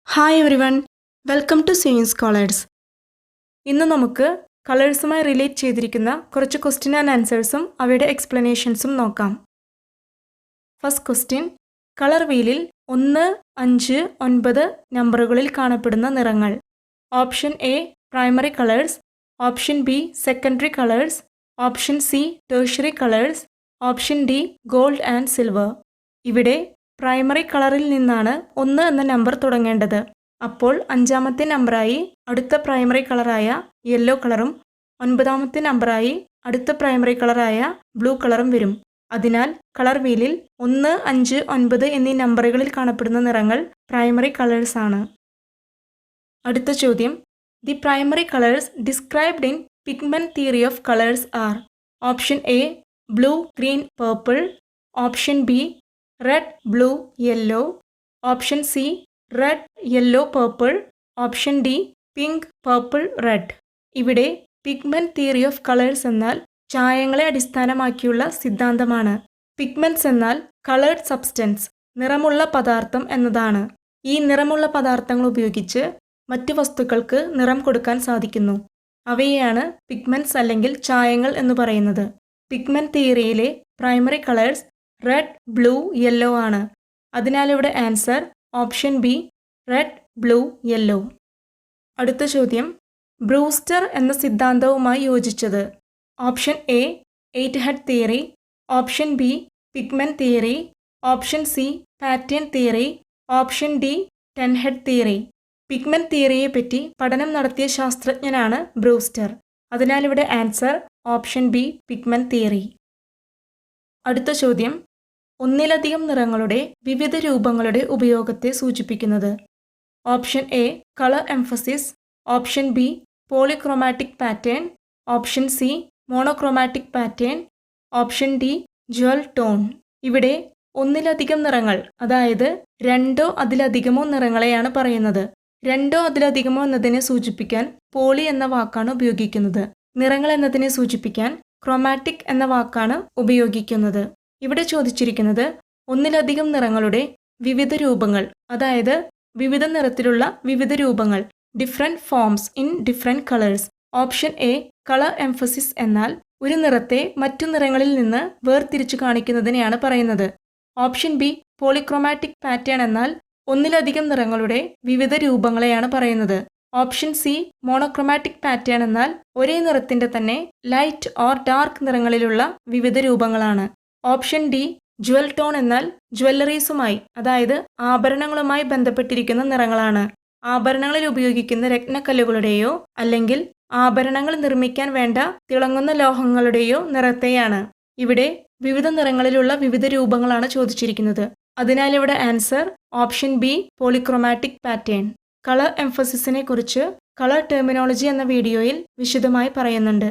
Hi everyone, welcome to Swing Scholars. ഇന്ന് നമുക്ക് കളേഴ്സുമായി relate ചെയ്തിരിക്കുന്ന കുറച്ച് ക്വസ്റ്റ്യൻ ആൻഡ് ആൻസേഴ്സും അവയുടെ എക്സ്പ്ലനേഷൻസും നോക്കാം. ഫസ്റ്റ് ക്വസ്റ്റ്യൻ, കളർ വീലിൽ 1, 5, 9 നമ്പറുകളിൽ കാണപ്പെടുന്ന നിറങ്ങൾ. Option A primary colours, option B secondary colours, option C tertiary colours, option D gold and silver. ഇവിടെ പ്രൈമറി കളറിൽ നിന്നാണ് 1 എന്ന നമ്പർ തുടങ്ങേണ്ടത്. അപ്പോൾ 5ാമത്തെ നമ്പറായി അടുത്ത പ്രൈമറി കളറായ യെല്ലോ കളറും 9ാമത്തെ നമ്പറായി അടുത്ത പ്രൈമറി കളറായ ബ്ലൂ കളറും വരും. അതിനാൽ കളർ വീലിൽ 1, 5, 9 എന്നീ നമ്പറുകളിൽ കാണപ്പെടുന്ന നിറങ്ങൾ പ്രൈമറി കളേഴ്സ് ആണ്. അടുത്ത ചോദ്യം, the primary colours described in pigment theory of colours R. Option A blue, green, purple, option B red, blue, yellow, option C red, yellow, purple, option D pink, purple, red. ഇവിടെ pigment theory of colours എന്നാൽ ചായങ്ങളെ അടിസ്ഥാനമാക്കിയുള്ള സിദ്ധാന്തമാണ്. Pigments എന്നാൽ coloured substance, നിറമുള്ള പദാർത്ഥം എന്നതാണ്. ഈ നിറമുള്ള പദാർത്ഥങ്ങൾ ഉപയോഗിച്ച് മറ്റു വസ്തുക്കൾക്ക് നിറം കൊടുക്കാൻ സാധിക്കുന്നു. അവയെയാണ് പിഗ്മെന്റ്സ് അല്ലെങ്കിൽ ചായങ്ങൾ എന്ന് പറയുന്നത്. പിഗ്മെന്റ് തിയറിയിലെ primary colours red, blue, yellow ആണ്. അതിനാൽ ഇവിടെ answer option B red, blue, yellow. അടുത്ത ചോദ്യം, ബ്രൂസ്റ്റർ എന്ന സിദ്ധാന്തവുമായി യോജിച്ചത്. ഓപ്ഷൻ എ 8 ഹെഡ് തിയറി, ഓപ്ഷൻ ബി പിഗ്മെന്റ് തിയറി, ഓപ്ഷൻ സി പാറ്റേൺ തിയറി, ഓപ്ഷൻ ഡി 10 ഹെഡ് തിയറി. പിഗ്മെന്റ് തിയറിയെ പറ്റി പഠനം നടത്തിയ ശാസ്ത്രജ്ഞനാണ് ബ്രൂസ്റ്റർ. അതിനാൽ ഇവിടെ ആൻസർ ഓപ്ഷൻ ബി പിഗ്മെന്റ് തിയറി. അടുത്ത ചോദ്യം, ഒന്നിലധികം നിറങ്ങളുടെ വിവിധ രൂപങ്ങളുടെ ഉപയോഗത്തെ സൂചിപ്പിക്കുന്നത്. Option A colour emphasis, option B polychromatic pattern, option C monochromatic pattern, option D jewel tone. ഇവിടെ ഒന്നിലധികം നിറങ്ങൾ, അതായത് 2 അതിലധികമോ നിറങ്ങളെയാണ് പറയുന്നത്. 2 അതിലധികമോ എന്നതിനെ സൂചിപ്പിക്കാൻ പോളി എന്ന വാക്കാണ് ഉപയോഗിക്കുന്നത്. നിറങ്ങൾ എന്നതിനെ സൂചിപ്പിക്കാൻ ക്രോമാറ്റിക് എന്ന വാക്കാണ് ഉപയോഗിക്കുന്നത്. ഇവിടെ ചോദിച്ചിരിക്കുന്നത് ഒന്നിലധികം നിറങ്ങളുടെ വിവിധ രൂപങ്ങൾ, അതായത് വിവിധ നിറത്തിലുള്ള വിവിധ രൂപങ്ങൾ, different forms in different colours. Option A colour emphasis എന്നാൽ ഒരു നിറത്തെ മറ്റു നിറങ്ങളിൽ നിന്ന് വേർതിരിച്ചു കാണിക്കുന്നതിനെയാണ് പറയുന്നത്. ഓപ്ഷൻ ബി പോളിക്രോമാറ്റിക് പാറ്റേൺ എന്നാൽ ഒന്നിലധികം നിറങ്ങളുടെ വിവിധ രൂപങ്ങളെയാണ് പറയുന്നത്. ഓപ്ഷൻ സി മോണോക്രോമാറ്റിക് പാറ്റേൺ എന്നാൽ ഒരേ നിറത്തിന്റെ തന്നെ ലൈറ്റ് ഓർ ഡാർക്ക് നിറങ്ങളിലുള്ള വിവിധ രൂപങ്ങളാണ്. ഓപ്ഷൻ ഡി ജ്വൽ ടോൺ എന്നാൽ ജ്വല്ലറീസുമായി, അതായത് ആഭരണങ്ങളുമായി ബന്ധപ്പെട്ടിരിക്കുന്ന നിറങ്ങളാണ്. ആഭരണങ്ങളിൽ ഉപയോഗിക്കുന്ന രത്നക്കല്ലുകളുടെയോ അല്ലെങ്കിൽ ആഭരണങ്ങൾ നിർമ്മിക്കാൻ വേണ്ട തിളങ്ങുന്ന ലോഹങ്ങളുടെയോ നിറത്തെയാണ്. ഇവിടെ വിവിധ നിറങ്ങളിലുള്ള വിവിധ രൂപങ്ങളാണ് ചോദിച്ചിരിക്കുന്നത്. അതിനാൽ ഇവിടെ answer option B polychromatic pattern. Colour എംഫസിസിനെ കുറിച്ച് കളർ ടെർമിനോളജി എന്ന വീഡിയോയിൽ വിശദമായി പറയുന്നുണ്ട്.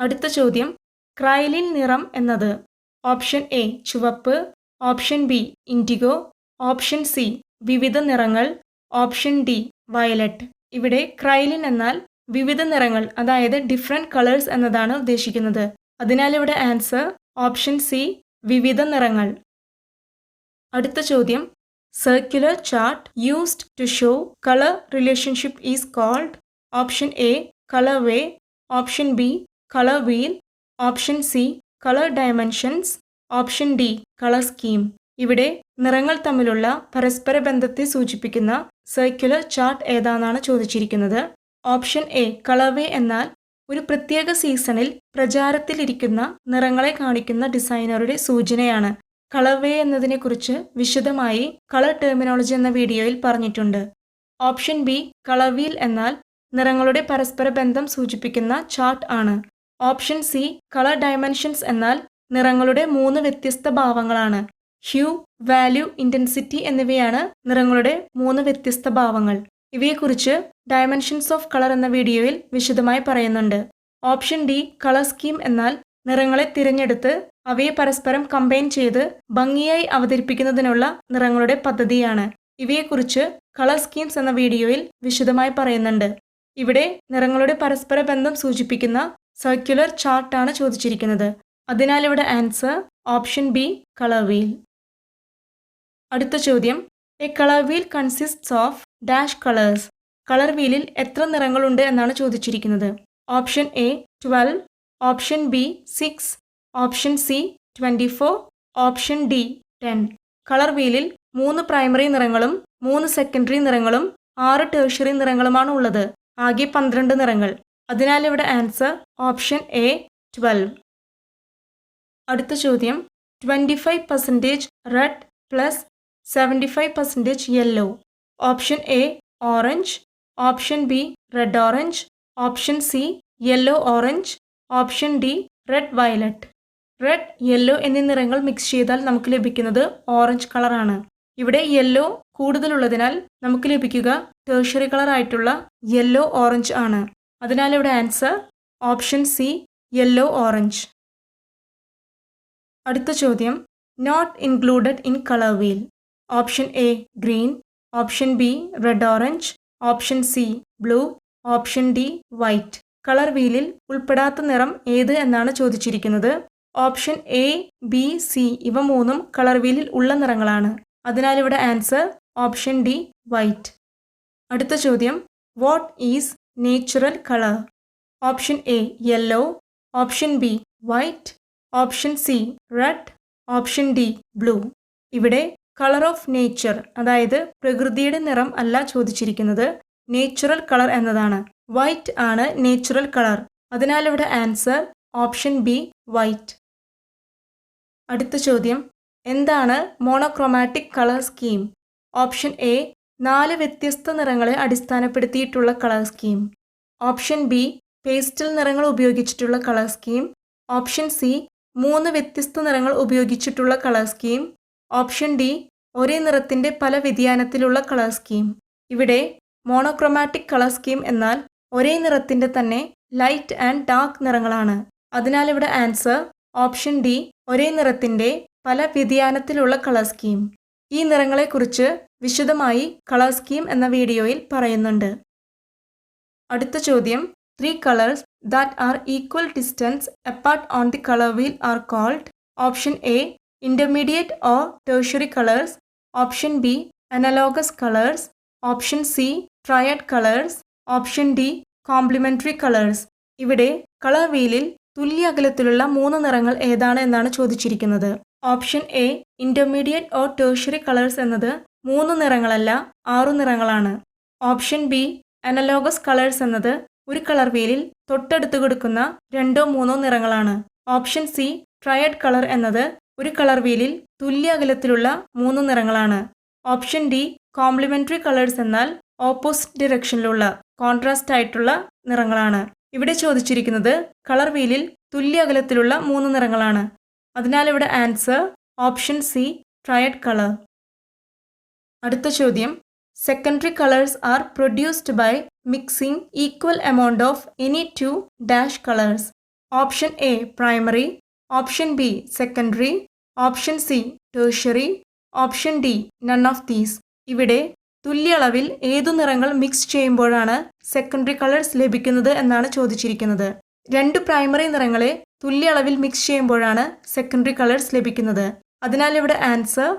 അടുത്ത ചോദ്യം, ക്രൈലിൻ നിറം എന്നത്. ഓപ്ഷൻ എ ചുവപ്പ്, option B IndiGo, option C വിവിധ നിറങ്ങൾ, ഓപ്ഷൻ ഡി വയലറ്റ്. ഇവിടെ ക്രൈലിൻ എന്നാൽ വിവിധ നിറങ്ങൾ, അതായത് ഡിഫറെൻറ്റ് കളേഴ്സ് എന്നതാണ് ഉദ്ദേശിക്കുന്നത്. അതിനാൽ ഇവിടെ ആൻസർ ഓപ്ഷൻ സി വിവിധ നിറങ്ങൾ. അടുത്ത ചോദ്യം, circular chart used to show colour relationship is called. Option A colour way, option B colour wheel, option C colour dimensions, option D colour scheme. ഇവിടെ നിറങ്ങൾ തമ്മിലുള്ള പരസ്പര ബന്ധത്തെ സൂചിപ്പിക്കുന്ന സർക്കുലർ ചാർട്ട് ഏതാണെന്നാണ് ചോദിച്ചിരിക്കുന്നത്. ഓപ്ഷൻ എ കളർ വേ എന്നാൽ ഒരു പ്രത്യേക സീസണിൽ പ്രചാരത്തിലിരിക്കുന്ന നിറങ്ങളെ കാണിക്കുന്ന ഡിസൈനറുടെ സൂചനയാണ്. കളർ വേ എന്നതിനെക്കുറിച്ച് വിശദമായി കളർ ടെർമിനോളജി എന്ന വീഡിയോയിൽ പറഞ്ഞിട്ടുണ്ട്. ഓപ്ഷൻ ബി കളർ വീൽ എന്നാൽ നിറങ്ങളുടെ പരസ്പര ബന്ധം സൂചിപ്പിക്കുന്ന ചാർട്ട് ആണ്. ഓപ്ഷൻ സി കളർ ഡയമെൻഷൻസ് എന്നാൽ നിറങ്ങളുടെ 3 വ്യത്യസ്ത ഭാവങ്ങളാണ്. ഹ്യൂ, വാല്യൂ, ഇൻറ്റൻസിറ്റി എന്നിവയാണ് നിറങ്ങളുടെ 3 വ്യത്യസ്ത ഭാവങ്ങൾ. ഇവയെക്കുറിച്ച് ഡയമെൻഷൻസ് ഓഫ് കളർ എന്ന വീഡിയോയിൽ വിശദമായി പറയുന്നുണ്ട്. ഓപ്ഷൻ ഡി കളർ സ്കീം എന്നാൽ നിറങ്ങളെ തിരഞ്ഞെടുത്ത് അവയെ പരസ്പരം കമ്പൈൻ ചെയ്ത് ഭംഗിയായി അവതരിപ്പിക്കുന്നതിനുള്ള നിറങ്ങളുടെ പദ്ധതിയാണ്. ഇവയെക്കുറിച്ച് കളർ സ്കീംസ് എന്ന വീഡിയോയിൽ വിശദമായി പറയുന്നുണ്ട്. ഇവിടെ നിറങ്ങളുടെ പരസ്പര ബന്ധം സൂചിപ്പിക്കുന്ന സർക്കുലർ ചാർട്ടാണ് ചോദിച്ചിരിക്കുന്നത്. അതിനാൽ ഇവിടെ answer option B colour wheel. അടുത്ത ചോദ്യം, a colour wheel consists of dash colours. Colour വീലിൽ എത്ര നിറങ്ങളുണ്ട് എന്നാണ് ചോദിച്ചിരിക്കുന്നത്. Option A 12, option B 6, option C 24, option D 10. കളർ വീലിൽ 3 പ്രൈമറി നിറങ്ങളും 3 സെക്കൻഡറി നിറങ്ങളും 6 ടേഴ്ഷ്യറി നിറങ്ങളുമാണ് ഉള്ളത്. ആകെ 12 നിറങ്ങൾ. അതിനാൽ ഇവിടെ ആൻസർ ഓപ്ഷൻ എ 12. അടുത്ത ചോദ്യം 25% red plus 75% yellow. Option A orange, option B red orange, option C yellow orange, option D red violet. Red, yellow എന്നീ നിറങ്ങൾ മിക്സ് ചെയ്താൽ നമുക്ക് ലഭിക്കുന്നത് ഓറഞ്ച് കളറാണ്. ഇവിടെ യെല്ലോ കൂടുതലുള്ളതിനാൽ നമുക്ക് ലഭിക്കുക ടേഴ്ഷ്യറി കളർ ആയിട്ടുള്ള യെല്ലോ ഓറഞ്ച് ആണ്. അതിനാൽ ഇവിടെ answer option C yellow orange. അടുത്ത ചോദ്യം not included in colour wheel. Option A green, option B red orange, option C blue, option D white. Colour വീലിൽ ഉൾപ്പെടാത്ത നിറം ഏത് എന്നാണ് ചോദിച്ചിരിക്കുന്നത്. ഓപ്ഷൻ എ, ബി, സി ഇവ മൂന്നും കളർ വീലിൽ ഉള്ള നിറങ്ങളാണ്. അതിനാൽ ഇവിടെ ആൻസർ ഓപ്ഷൻ ഡി വൈറ്റ്. അടുത്ത ചോദ്യം what is natural colour. Option A yellow, option B white, option C red, option D blue. ഇവിടെ കളർ ഓഫ് നേച്ചർ അതായത് പ്രകൃതിയുടെ നിറം അല്ല ചോദിച്ചിരിക്കുന്നത്, നേച്ചുറൽ കളർ എന്നതാണ്. വൈറ്റ് ആണ് നേച്ചുറൽ കളർ. അതിനാൽ ഇവിടെ ആൻസർ ഓപ്ഷൻ ബി വൈറ്റ്. അടുത്ത ചോദ്യം എന്താണ് monochromatic colour scheme. Option A 4 വ്യത്യസ്ത നിറങ്ങളെ അടിസ്ഥാനപ്പെടുത്തിയിട്ടുള്ള colour scheme, option B pastel നിറങ്ങൾ ഉപയോഗിച്ചിട്ടുള്ള കളർ സ്കീം, ഓപ്ഷൻ സി 3 വ്യത്യസ്ത നിറങ്ങൾ ഉപയോഗിച്ചിട്ടുള്ള കളർ സ്കീം, ഓപ്ഷൻ ഡി ഒരേ നിറത്തിൻ്റെ പല വ്യതിയാനത്തിലുള്ള കളർ സ്കീം. ഇവിടെ മോണോക്രോമാറ്റിക് കളർ സ്കീം എന്നാൽ ഒരേ നിറത്തിൻ്റെ തന്നെ ലൈറ്റ് ആൻഡ് ഡാർക്ക് നിറങ്ങളാണ്. അതിനാൽ ഇവിടെ ആൻസർ ഓപ്ഷൻ ഡി ഒരേ നിറത്തിൻ്റെ പല വ്യതിയാനത്തിലുള്ള കളർ സ്കീം. ഈ നിറങ്ങളെക്കുറിച്ച് വിശദമായി കളർ സ്കീം എന്ന വീഡിയോയിൽ പറയുന്നുണ്ട്. അടുത്ത ചോദ്യം 3 colors that are equal distance apart on the color wheel are called. Option A intermediate or tertiary colors, option B analogous colors, option C triad colors, option D complementary colors. ഇവിടെ colour വീലിൽ തുല്യ അകലത്തിലുള്ള 3 നിറങ്ങൾ ഏതാണ് എന്നാണ് ചോദിച്ചിരിക്കുന്നത്. Option A intermediate or tertiary colours എന്നത് 3 നിറങ്ങളല്ല 6 നിറങ്ങളാണ്. ഓപ്ഷൻ ബി അനലോഗസ് കളേഴ്സ് എന്നത് ഒരു കളർ വീലിൽ തൊട്ടടുത്ത് കൊടുക്കുന്ന 2 or 3 നിറങ്ങളാണ്. ഓപ്ഷൻ സി ട്രയഡ് കളർ എന്നത് ഒരു കളർ വീലിൽ തുല്യ അകലത്തിലുള്ള 3 നിറങ്ങളാണ്. ഓപ്ഷൻ ഡി കോംപ്ലിമെന്ററി കളേഴ്സ് എന്നാൽ ഓപ്പോസിറ്റ് ഡിറക്ഷനിലുള്ള കോൺട്രാസ്റ്റ് ആയിട്ടുള്ള നിറങ്ങളാണ്. ഇവിടെ ചോദിച്ചിരിക്കുന്നത് കളർ വീലിൽ തുല്യ അകലത്തിലുള്ള 3 നിറങ്ങളാണ്. അതിനാൽ ഇവിടെ answer option C triad colour. അടുത്ത ചോദ്യം secondary colours are produced by mixing equal amount of any 2 dash colours. Option A primary, option B secondary, option C tertiary, option D none of these. ഇവിടെ തുല്യ അളവിൽ ഏതു നിറങ്ങൾ mix ചെയ്യുമ്പോഴാണ് secondary colours ലഭിക്കുന്നത് എന്നാണ് ചോദിച്ചിരിക്കുന്നത്. 2 പ്രൈമറി നിറങ്ങളെ തുല്യ അളവിൽ മിക്സ് ചെയ്യുമ്പോഴാണ് സെക്കൻഡറി കളേഴ്സ് ലഭിക്കുന്നത്. അതിനാൽ ഇവിടെ ആൻസർ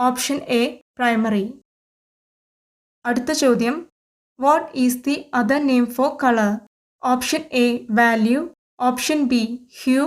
ഓപ്ഷൻ എ പ്രൈമറി. അടുത്ത ചോദ്യം what is the other name for colour. Option A value, option B hue,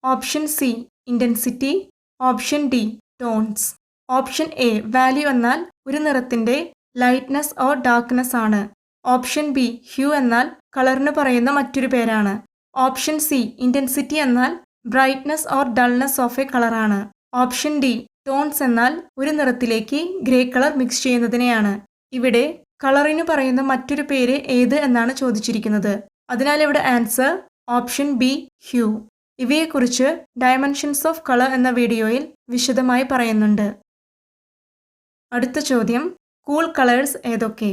option C intensity, option D tones. Option A value എന്നാൽ ഒരു നിറത്തിൻ്റെ ലൈറ്റ്നെസ് ഓർ ഡാർക്ക്നെസ് ആണ്. Option B hue എന്നാൽ കളറിന് പറയുന്ന മറ്റൊരു പേരാണ്. ഓപ്ഷൻ സി ഇൻറ്റൻസിറ്റി എന്നാൽ brightness or dullness of a കളറാണ്. ഓപ്ഷൻ ഡി ടോൺസ് എന്നാൽ ഒരു നിറത്തിലേക്ക് ഗ്രേ കളർ മിക്സ് ചെയ്യുന്നതിനെയാണ്. ഇവിടെ കളറിന് പറയുന്ന മറ്റൊരു പേര് ഏത് എന്നാണ് ചോദിച്ചിരിക്കുന്നത്. അതിനാൽ ഇവിടെ ആൻസർ ഓപ്ഷൻ ബി ഹ്യൂ. ഇവയെക്കുറിച്ച് ഡയമെൻഷൻസ് ഓഫ് കളർ എന്ന വീഡിയോയിൽ വിശദമായി പറയുന്നുണ്ട്. അടുത്ത ചോദ്യം കൂൾ കളേഴ്സ് ഏതൊക്കെ.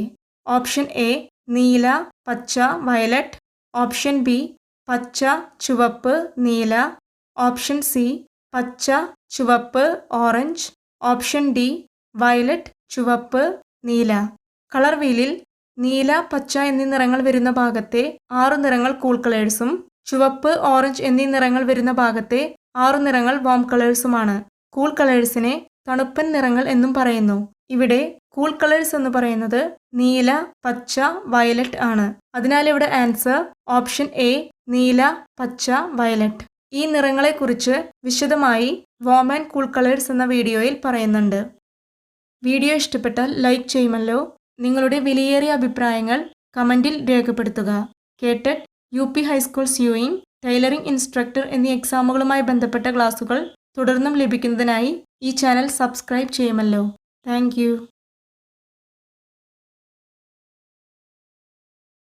ഓപ്ഷൻ എ നീല, പച്ച, വയലറ്റ്, ഓപ്ഷൻ ബി പച്ച, ചുവപ്പ്, നീല, ഓപ്ഷൻ സി പച്ച, ചുവപ്പ്, ഓറഞ്ച്, ഓപ്ഷൻ ഡി വയലറ്റ്, ചുവപ്പ്, നീല. കളർ വീലിൽ നീല, പച്ച എന്നീ നിറങ്ങൾ വരുന്ന ഭാഗത്തെ 6 നിറങ്ങൾ കൂൾ കളേഴ്സും ചുവപ്പ്, ഓറഞ്ച് എന്നീ നിറങ്ങൾ വരുന്ന ഭാഗത്തെ 6 നിറങ്ങൾ വാം കളേഴ്സുമാണ്. കൂൾ കളേഴ്സിനെ തണുപ്പൻ നിറങ്ങൾ എന്നും പറയുന്നു. ഇവിടെ കൂൾ കളേഴ്സ് എന്ന് പറയുന്നത് നീല, പച്ച, വയലറ്റ് ആണ്. അതിനാൽ ഇവിടെ ആൻസർ ഓപ്ഷൻ എ നീല, പച്ച, വയലറ്റ്. ഈ നിറങ്ങളെക്കുറിച്ച് വിശദമായി വാം ആൻഡ് കൂൾ കളേഴ്സ് എന്ന വീഡിയോയിൽ പറയുന്നുണ്ട്. വീഡിയോ ഇഷ്ടപ്പെട്ടാൽ ലൈക്ക് ചെയ്യുമല്ലോ. നിങ്ങളുടെ വിലയേറിയ അഭിപ്രായങ്ങൾ കമൻറ്റിൽ രേഖപ്പെടുത്തുക. കേട്ടറ്റ്, UP high school sewing, tailoring instructor എന്നീ എക്സാമുകളുമായി ബന്ധപ്പെട്ട ക്ലാസുകൾ തുടർന്നും ലഭിക്കുന്നതിനായി ഈ ചാനൽ സബ്സ്ക്രൈബ് ചെയ്യുമല്ലോ. താങ്ക്